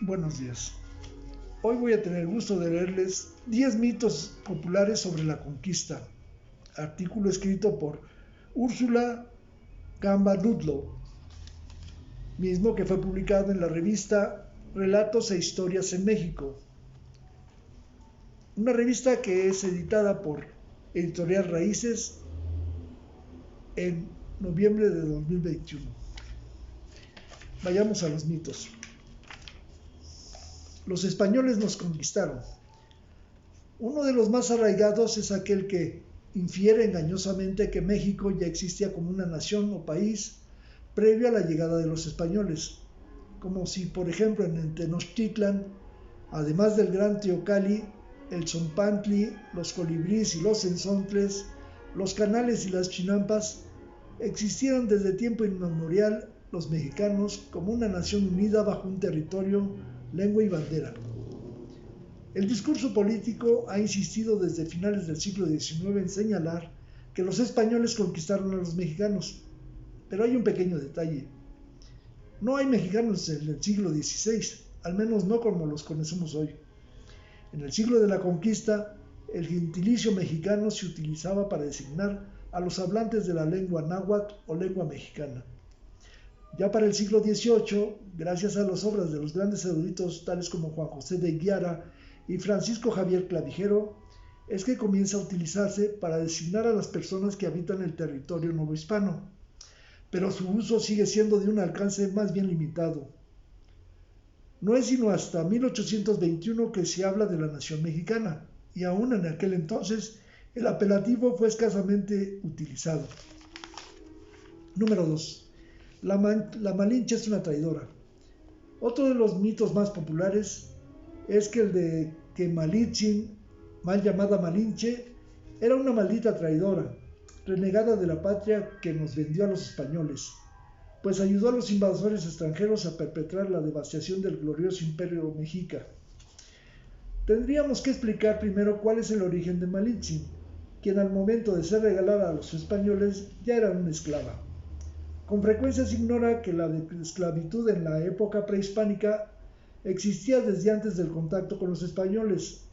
Buenos días. Hoy voy a tener el gusto de leerles 10 mitos populares sobre la conquista, artículo escrito por Úrsula Gamba Ludlow, mismo que fue publicado en la revista Relatos e Historias en México, una revista que es editada por Editorial Raíces en noviembre de 2021. Vayamos a los mitos. Los españoles nos conquistaron. Uno de los más arraigados es aquel que infiere engañosamente que México ya existía como una nación o país previo a la llegada de los españoles, como si, por ejemplo, en Tenochtitlan, además del Gran Teocalli, el Zompantli, los colibríes y los zenzontles, los canales y las chinampas, existieran desde tiempo inmemorial los mexicanos como una nación unida bajo un territorio, lengua y bandera. El discurso político ha insistido desde finales del siglo XIX en señalar que los españoles conquistaron a los mexicanos, pero hay un pequeño detalle. No hay mexicanos en el siglo XVI, al menos no como los conocemos hoy. En el siglo de la conquista, el gentilicio mexicano se utilizaba para designar a los hablantes de la lengua náhuatl o lengua mexicana. Ya para el siglo XVIII, gracias a las obras de los grandes eruditos tales como Juan José de Guiara y Francisco Javier Clavijero, es que comienza a utilizarse para designar a las personas que habitan el territorio novohispano, pero su uso sigue siendo de un alcance más bien limitado. No es sino hasta 1821 que se habla de la nación mexicana, y aún en aquel entonces el apelativo fue escasamente utilizado. Número 2. La Malinche es una traidora. Otro de los mitos más populares es que el de que Malitzin, mal llamada Malinche, era una maldita traidora, renegada de la patria que nos vendió a los españoles, pues ayudó a los invasores extranjeros a perpetrar la devastación del glorioso imperio mexica. Tendríamos que explicar primero cuál es el origen de Malintzin, quien al momento de ser regalada a los españoles ya era una esclava. Con frecuencia se ignora que la esclavitud en la época prehispánica existía desde antes del contacto con los españoles,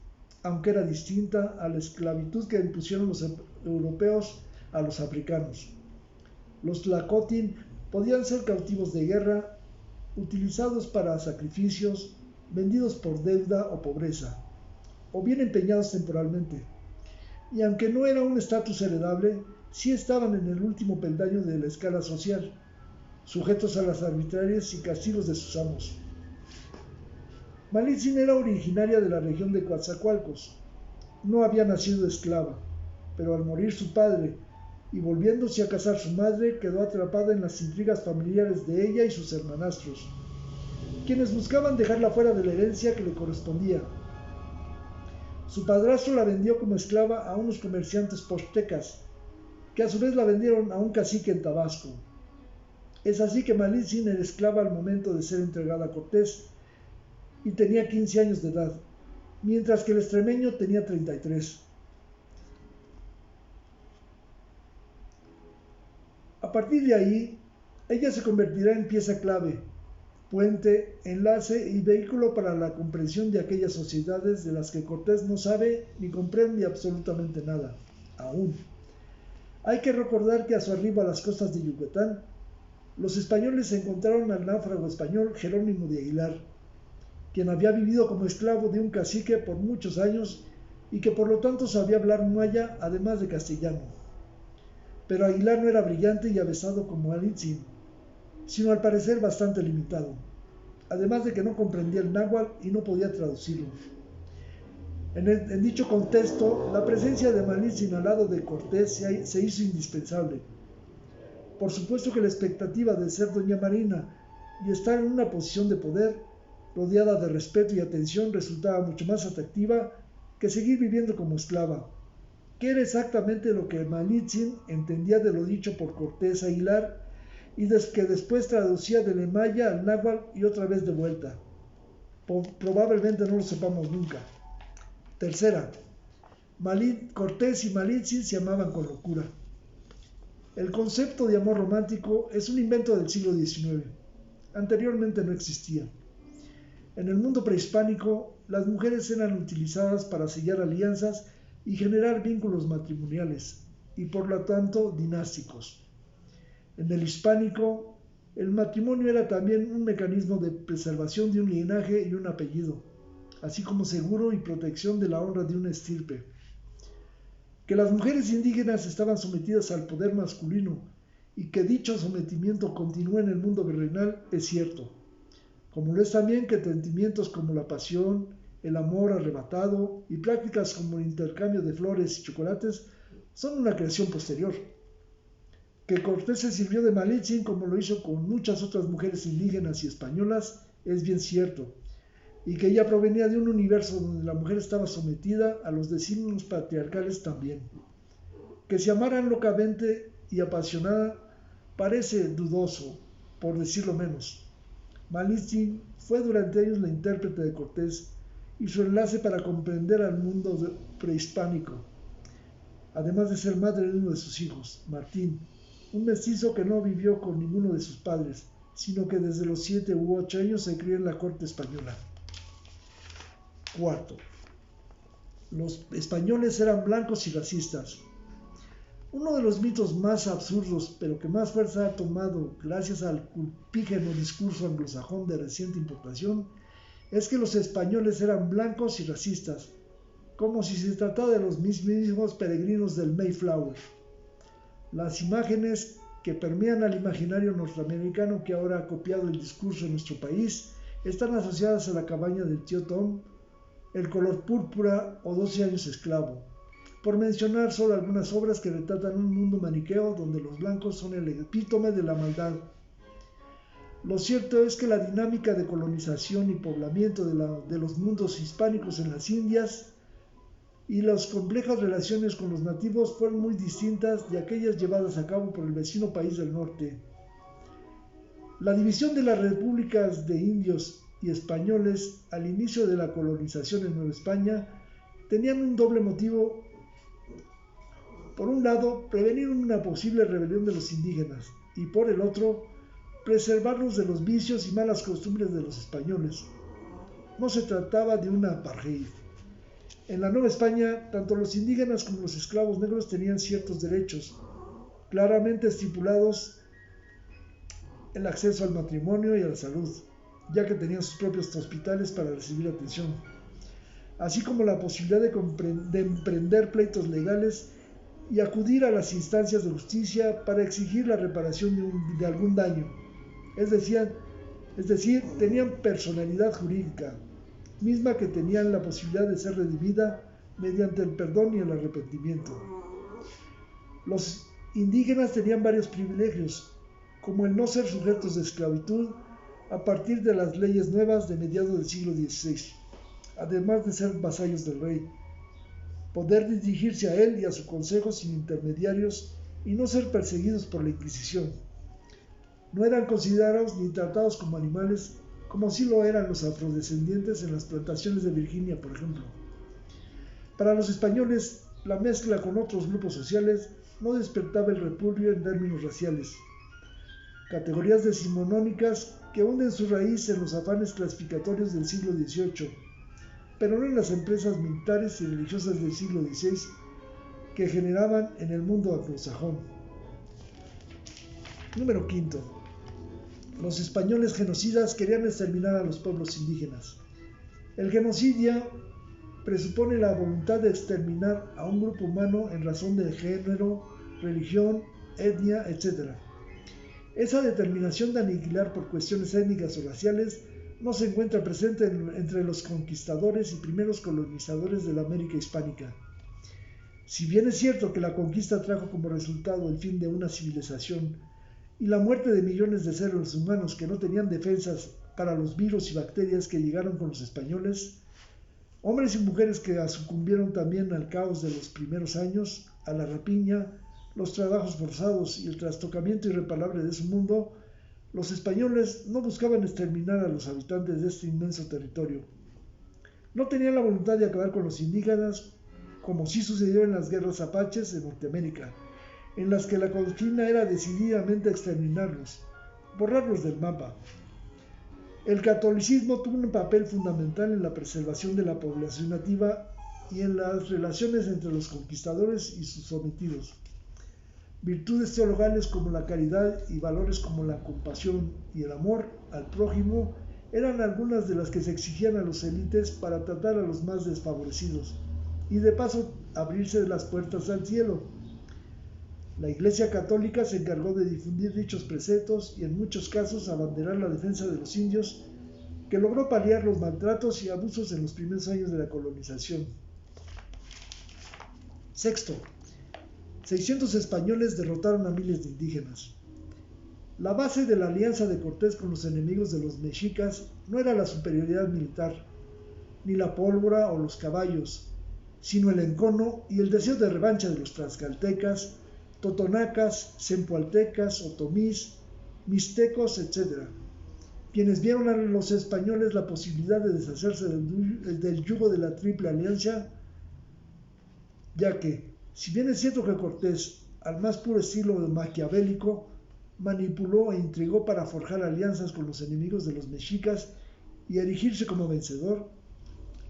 aunque era distinta a la esclavitud que impusieron los europeos a los africanos. Los tlacotin podían ser cautivos de guerra, utilizados para sacrificios, vendidos por deuda o pobreza, o bien empeñados temporalmente. Y aunque no era un estatus heredable, sí estaban en el último peldaño de la escala social, sujetos a las arbitrarias y castigos de sus amos. Malitzin era originaria de la región de Coatzacoalcos. No había nacido esclava, pero al morir su padre y volviéndose a casar su madre, quedó atrapada en las intrigas familiares de ella y sus hermanastros, quienes buscaban dejarla fuera de la herencia que le correspondía. Su padrastro la vendió como esclava a unos comerciantes pochtecas, que a su vez la vendieron a un cacique en Tabasco. Es así que Malitzin era esclava al momento de ser entregada a Cortés y tenía 15 años de edad, mientras que el extremeño tenía 33. A partir de ahí, ella se convertirá en pieza clave, puente, enlace y vehículo para la comprensión de aquellas sociedades de las que Cortés no sabe ni comprende absolutamente nada, aún. Hay que recordar que a su arribo a las costas de Yucatán, los españoles encontraron al náufrago español Jerónimo de Aguilar, quien había vivido como esclavo de un cacique por muchos años y que por lo tanto sabía hablar maya además de castellano. Pero Aguilar no era brillante y avesado como Malitzin, sino al parecer bastante limitado, además de que no comprendía el náhuatl y no podía traducirlo. En dicho contexto, la presencia de Malitzin al lado de Cortés se hizo indispensable. Por supuesto que la expectativa de ser doña Marina y estar en una posición de poder, rodeada de respeto y atención, resultaba mucho más atractiva que seguir viviendo como esclava, que era exactamente lo que Malitzin entendía de lo dicho por Cortés a Aguilar y que después traducía del maya al náhuatl y otra vez de vuelta. Probablemente no lo sepamos nunca. Tercera, Cortés y Malitzin se amaban con locura. El concepto de amor romántico es un invento del siglo XIX. Anteriormente no existía. En el mundo prehispánico, las mujeres eran utilizadas para sellar alianzas y generar vínculos matrimoniales, y por lo tanto dinásticos. En el hispánico, el matrimonio era también un mecanismo de preservación de un linaje y un apellido, así como seguro y protección de la honra de una estirpe. Que las mujeres indígenas estaban sometidas al poder masculino y que dicho sometimiento continúa en el mundo virreinal es cierto, como lo es también que sentimientos como la pasión, el amor arrebatado y prácticas como el intercambio de flores y chocolates son una creación posterior. Que Cortés se sirvió de Malintzin como lo hizo con muchas otras mujeres indígenas y españolas es bien cierto, y que ella provenía de un universo donde la mujer estaba sometida a los designios patriarcales también. Que se amaran locamente y apasionada parece dudoso, por decirlo menos. Malintzin fue durante años la intérprete de Cortés y su enlace para comprender al mundo prehispánico, además de ser madre de uno de sus hijos, Martín, un mestizo que no vivió con ninguno de sus padres, sino que desde los 7 u 8 años se crió en la corte española. Cuarto, los españoles eran blancos y racistas. Uno de los mitos más absurdos, pero que más fuerza ha tomado gracias al culpígeno discurso anglosajón de reciente importación, es que los españoles eran blancos y racistas, como si se tratara de los mismos peregrinos del Mayflower. Las imágenes que permean al imaginario norteamericano que ahora ha copiado el discurso en nuestro país están asociadas a la cabaña del tío Tom, el color púrpura o 12 años esclavo, por mencionar solo algunas obras que retratan un mundo maniqueo donde los blancos son el epítome de la maldad. Lo cierto es que la dinámica de colonización y poblamiento de los mundos hispánicos en las Indias y las complejas relaciones con los nativos fueron muy distintas de aquellas llevadas a cabo por el vecino país del norte. La división de las repúblicas de indios y españoles al inicio de la colonización en Nueva España tenían un doble motivo. Por un lado, prevenir una posible rebelión de los indígenas y por el otro, preservarlos de los vicios y malas costumbres de los españoles. No se trataba de una apartheid. En la Nueva España, tanto los indígenas como los esclavos negros tenían ciertos derechos, claramente estipulados: el acceso al matrimonio y a la salud, ya que tenían sus propios hospitales para recibir atención, así como la posibilidad de emprender pleitos legales y acudir a las instancias de justicia para exigir la reparación de algún daño. Es decir, tenían personalidad jurídica, misma que tenían la posibilidad de ser redimida mediante el perdón y el arrepentimiento. Los indígenas tenían varios privilegios, como el no ser sujetos de esclavitud a partir de las leyes nuevas de mediados del siglo XVI, además de ser vasallos del rey, poder dirigirse a él y a su consejo sin intermediarios y no ser perseguidos por la Inquisición. No eran considerados ni tratados como animales, como sí lo eran los afrodescendientes en las plantaciones de Virginia, por ejemplo. Para los españoles, la mezcla con otros grupos sociales no despertaba el repudio en términos raciales. Categorías decimonónicas que hunden su raíz en los afanes clasificatorios del siglo XVIII, pero no en las empresas militares y religiosas del siglo XVI que generaban en el mundo anglosajón. Número 5. Los españoles genocidas querían exterminar a los pueblos indígenas. El genocidio presupone la voluntad de exterminar a un grupo humano en razón de género, religión, etnia, etc. Esa determinación de aniquilar por cuestiones étnicas o raciales no se encuentra presente entre los conquistadores y primeros colonizadores de la América hispánica. Si bien es cierto que la conquista trajo como resultado el fin de una civilización y la muerte de millones de seres humanos que no tenían defensas para los virus y bacterias que llegaron con los españoles, hombres y mujeres que sucumbieron también al caos de los primeros años, a la rapiña, los trabajos forzados y el trastocamiento irreparable de su mundo, los españoles no buscaban exterminar a los habitantes de este inmenso territorio. No tenían la voluntad de acabar con los indígenas, como sí sucedió en las guerras apaches de Norteamérica, en las que la consigna era decididamente exterminarlos, borrarlos del mapa. El catolicismo tuvo un papel fundamental en la preservación de la población nativa y en las relaciones entre los conquistadores y sus sometidos. Virtudes teologales como la caridad y valores como la compasión y el amor al prójimo eran algunas de las que se exigían a los élites para tratar a los más desfavorecidos y de paso abrirse las puertas al cielo. La Iglesia Católica se encargó de difundir dichos preceptos y en muchos casos abanderar la defensa de los indios, que logró paliar los maltratos y abusos en los primeros años de la colonización. Sexto, 600 españoles derrotaron a miles de indígenas. La base de la alianza de Cortés con los enemigos de los mexicas no era la superioridad militar, ni la pólvora o los caballos, sino el encono y el deseo de revancha de los tlaxcaltecas, totonacas, zempoaltecas, otomís, mixtecos, etc., quienes vieron a los españoles la posibilidad de deshacerse del yugo de la Triple Alianza, ya que, si bien es cierto que Cortés, al más puro estilo maquiavélico, manipuló e intrigó para forjar alianzas con los enemigos de los mexicas y erigirse como vencedor,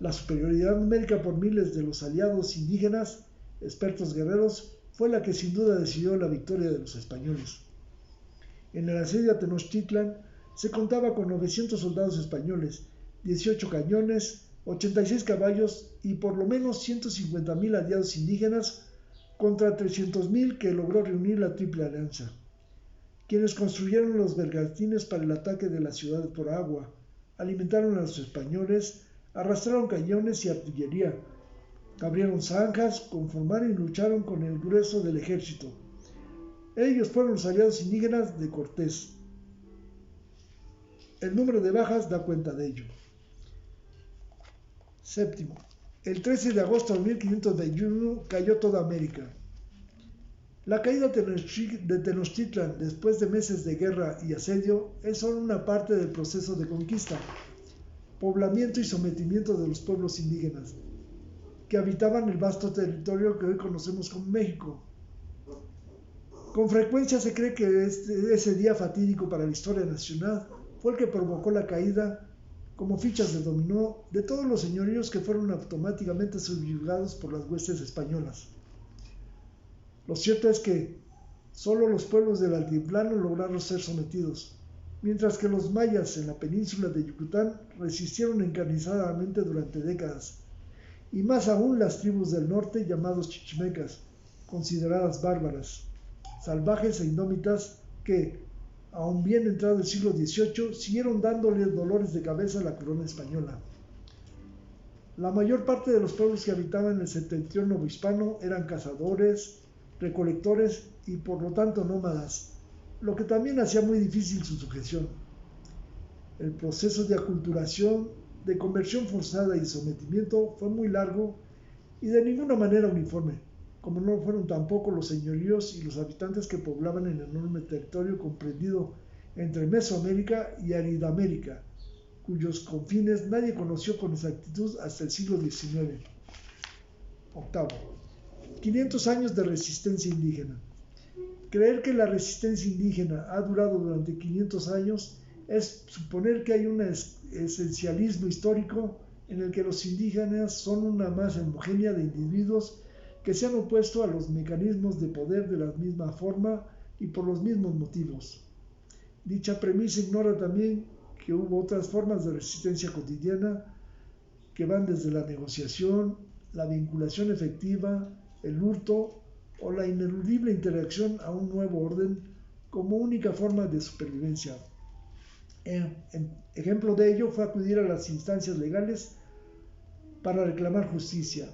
la superioridad numérica por miles de los aliados indígenas, expertos guerreros, fue la que sin duda decidió la victoria de los españoles. En el asedio a Tenochtitlan se contaba con 900 soldados españoles, 18 cañones, 86 caballos y por lo menos 150,000 aliados indígenas contra 300,000 que logró reunir la Triple Alianza, quienes construyeron los bergantines para el ataque de la ciudad por agua, alimentaron a los españoles, arrastraron cañones y artillería, abrieron zanjas, conformaron y lucharon con el grueso del ejército. Ellos fueron los aliados indígenas de Cortés. El número de bajas da cuenta de ello. Séptimo, el 13 de agosto de 1521 cayó toda América. La caída de Tenochtitlan después de meses de guerra y asedio es solo una parte del proceso de conquista, poblamiento y sometimiento de los pueblos indígenas, que habitaban el vasto territorio que hoy conocemos como México. Con frecuencia se cree que ese día fatídico para la historia nacional fue el que provocó la caída, como fichas de dominó, de todos los señoríos que fueron automáticamente subyugados por las huestes españolas. Lo cierto es que solo los pueblos del altiplano lograron ser sometidos, mientras que los mayas en la península de Yucatán resistieron encarnizadamente durante décadas, y más aún las tribus del norte llamados chichimecas, consideradas bárbaras, salvajes e indómitas que, aun bien entrado el siglo XVIII, siguieron dándole dolores de cabeza a la corona española. La mayor parte de los pueblos que habitaban el septentrión novohispano eran cazadores, recolectores y por lo tanto nómadas, lo que también hacía muy difícil su sujeción. El proceso de aculturación, de conversión forzada y sometimiento fue muy largo y de ninguna manera uniforme, como no fueron tampoco los señoríos y los habitantes que poblaban el enorme territorio comprendido entre Mesoamérica y Aridamérica, cuyos confines nadie conoció con exactitud hasta el siglo XIX. Octavo, 500 años de resistencia indígena. Creer que la resistencia indígena ha durado durante 500 años es suponer que hay un esencialismo histórico en el que los indígenas son una masa homogénea de individuos que se han opuesto a los mecanismos de poder de la misma forma y por los mismos motivos. Dicha premisa ignora también que hubo otras formas de resistencia cotidiana que van desde la negociación, la vinculación efectiva, el hurto o la ineludible interacción a un nuevo orden como única forma de supervivencia. Ejemplo de ello fue acudir a las instancias legales para reclamar justicia.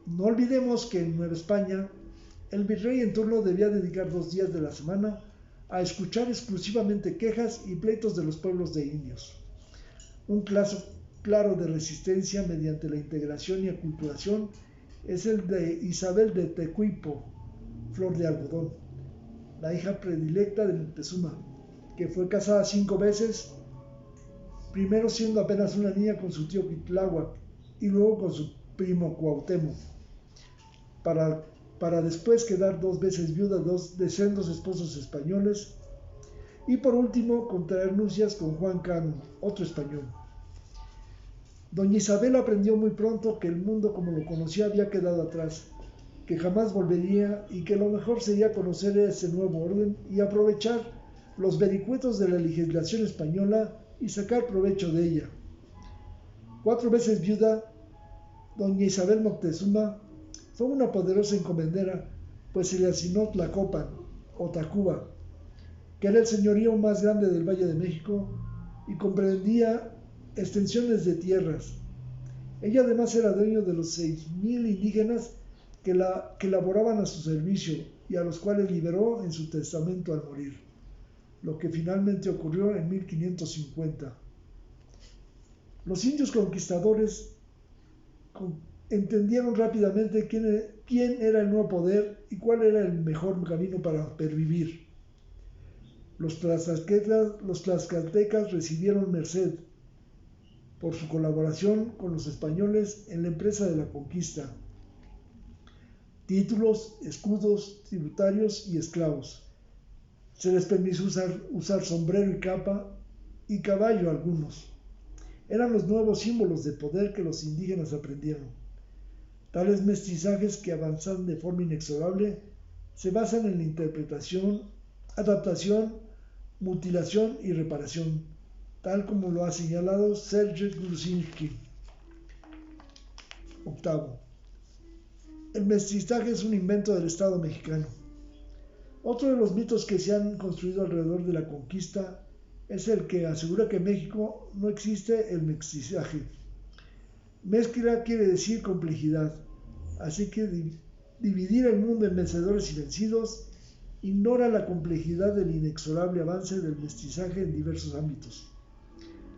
No olvidemos que en Nueva España el virrey en turno debía dedicar 2 días de la semana a escuchar exclusivamente quejas y pleitos de los pueblos de indios. Un caso claro de resistencia mediante la integración y aculturación es el de Isabel de Tecuipo, Flor de Algodón, la hija predilecta de Moctezuma, que fue casada 5 veces, primero siendo apenas una niña con su tío Cuitláhuac y luego con su primo Cuauhtémoc, para después quedar 2 veces viuda de sendos esposos españoles y por último contraer nupcias con Juan Cano, otro español. Doña Isabel aprendió muy pronto que el mundo como lo conocía había quedado atrás, que jamás volvería y que lo mejor sería conocer ese nuevo orden y aprovechar los vericuetos de la legislación española y sacar provecho de ella. 4 veces viuda, doña Isabel Moctezuma fue una poderosa encomendera, pues se le asignó Tlacopan o Tacuba, que era el señorío más grande del Valle de México y comprendía extensiones de tierras. Ella además era dueño de los 6,000 indígenas que laboraban a su servicio y a los cuales liberó en su testamento al morir, lo que finalmente ocurrió en 1550. Los indios conquistadores entendieron rápidamente quién era el nuevo poder y cuál era el mejor camino para pervivir. Los tlaxcaltecas recibieron merced por su colaboración con los españoles en la empresa de la conquista, títulos, escudos, tributarios y esclavos. Se les permitió usar sombrero y capa y caballo a algunos. Eran los nuevos símbolos de poder que los indígenas aprendieron. Tales mestizajes que avanzan de forma inexorable se basan en la interpretación, adaptación, mutilación y reparación, tal como lo ha señalado Serge Gruzinski. Octavo. El mestizaje es un invento del Estado mexicano. Otro de los mitos que se han construido alrededor de la conquista es el que asegura que en México no existe el mestizaje. Mezcla quiere decir complejidad, así que dividir el mundo en vencedores y vencidos ignora la complejidad del inexorable avance del mestizaje en diversos ámbitos.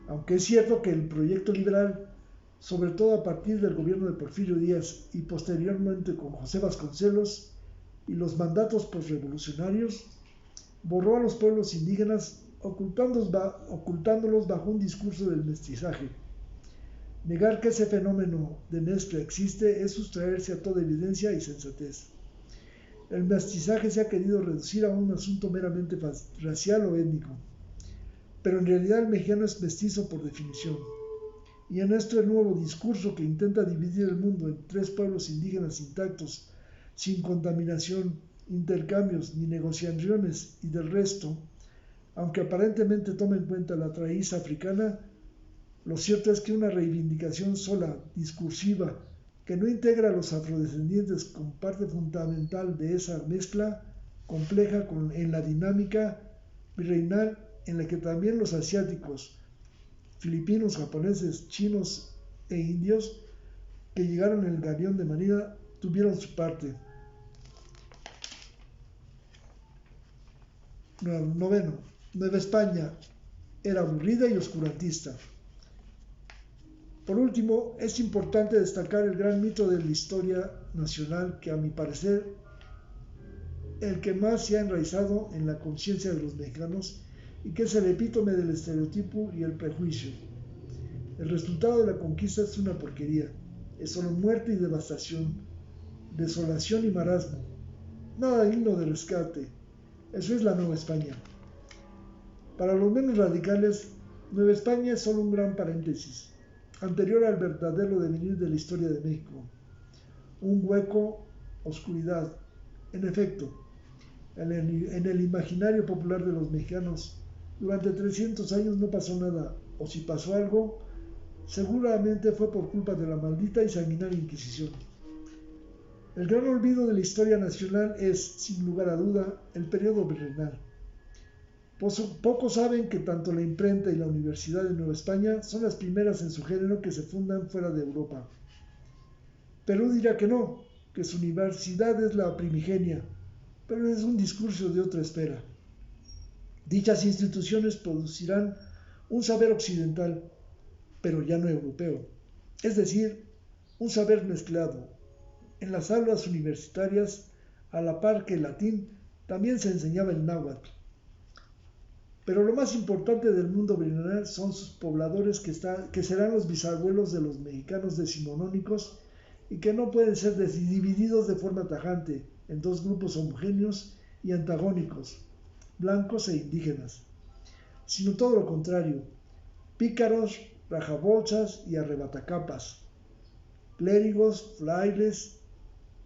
Aunque es cierto que el proyecto liberal, sobre todo a partir del gobierno de Porfirio Díaz y posteriormente con José Vasconcelos y los mandatos postrevolucionarios, borró a los pueblos indígenas ocultándolos bajo un discurso del mestizaje. Negar que ese fenómeno de mezcla existe es sustraerse a toda evidencia y sensatez. El mestizaje se ha querido reducir a un asunto meramente racial o étnico, pero en realidad el mexicano es mestizo por definición. Y en este nuevo discurso que intenta dividir el mundo en 3 pueblos indígenas intactos, sin contaminación, intercambios ni negociaciones y del resto, aunque aparentemente toma en cuenta la raíz africana, lo cierto es que una reivindicación sola, discursiva, que no integra a los afrodescendientes como parte fundamental de esa mezcla compleja en la dinámica virreinal en la que también los asiáticos, filipinos, japoneses, chinos e indios que llegaron en el galeón de Manila tuvieron su parte. Noveno. Nueva España era aburrida y oscurantista. Por último, es importante destacar el gran mito de la historia nacional que, a mi parecer, el que más se ha enraizado en la conciencia de los mexicanos y que es el epítome del estereotipo y el prejuicio. El resultado de la conquista es una porquería, es solo muerte y devastación, desolación y marasmo, nada digno de rescate. Eso es la Nueva España. Para los menos radicales, Nueva España es solo un gran paréntesis, anterior al verdadero devenir de la historia de México. Un hueco, oscuridad. En efecto, en el imaginario popular de los mexicanos, durante 300 años no pasó nada, o si pasó algo, seguramente fue por culpa de la maldita y sanguinaria Inquisición. El gran olvido de la historia nacional es, sin lugar a duda, el periodo virreinal. Pocos saben que tanto la imprenta y la Universidad de Nueva España son las primeras en su género que se fundan fuera de Europa. Perú dirá que no, que su universidad es la primigenia, pero es un discurso de otra espera. Dichas instituciones producirán un saber occidental, pero ya no europeo, es decir, un saber mezclado. En las aulas universitarias, a la par que el latín, también se enseñaba el náhuatl. Pero lo más importante del mundo virreinal son sus pobladores que serán los bisabuelos de los mexicanos decimonónicos y que no pueden ser divididos de forma tajante en 2 grupos homogéneos y antagónicos, blancos e indígenas. sino todo lo contrario: pícaros, rajabolsas y arrebatacapas, clérigos, frailes,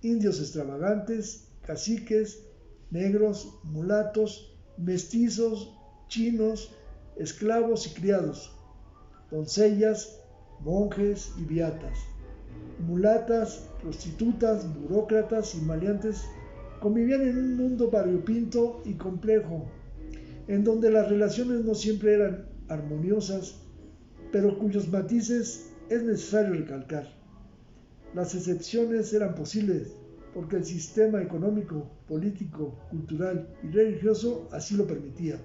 indios extravagantes, caciques, negros, mulatos, mestizos, chinos, esclavos y criados, doncellas, monjes y beatas, mulatas, prostitutas, burócratas y maleantes convivían en un mundo variopinto y complejo, en donde las relaciones no siempre eran armoniosas, pero cuyos matices es necesario recalcar. Las excepciones eran posibles porque el sistema económico, político, cultural y religioso así lo permitía.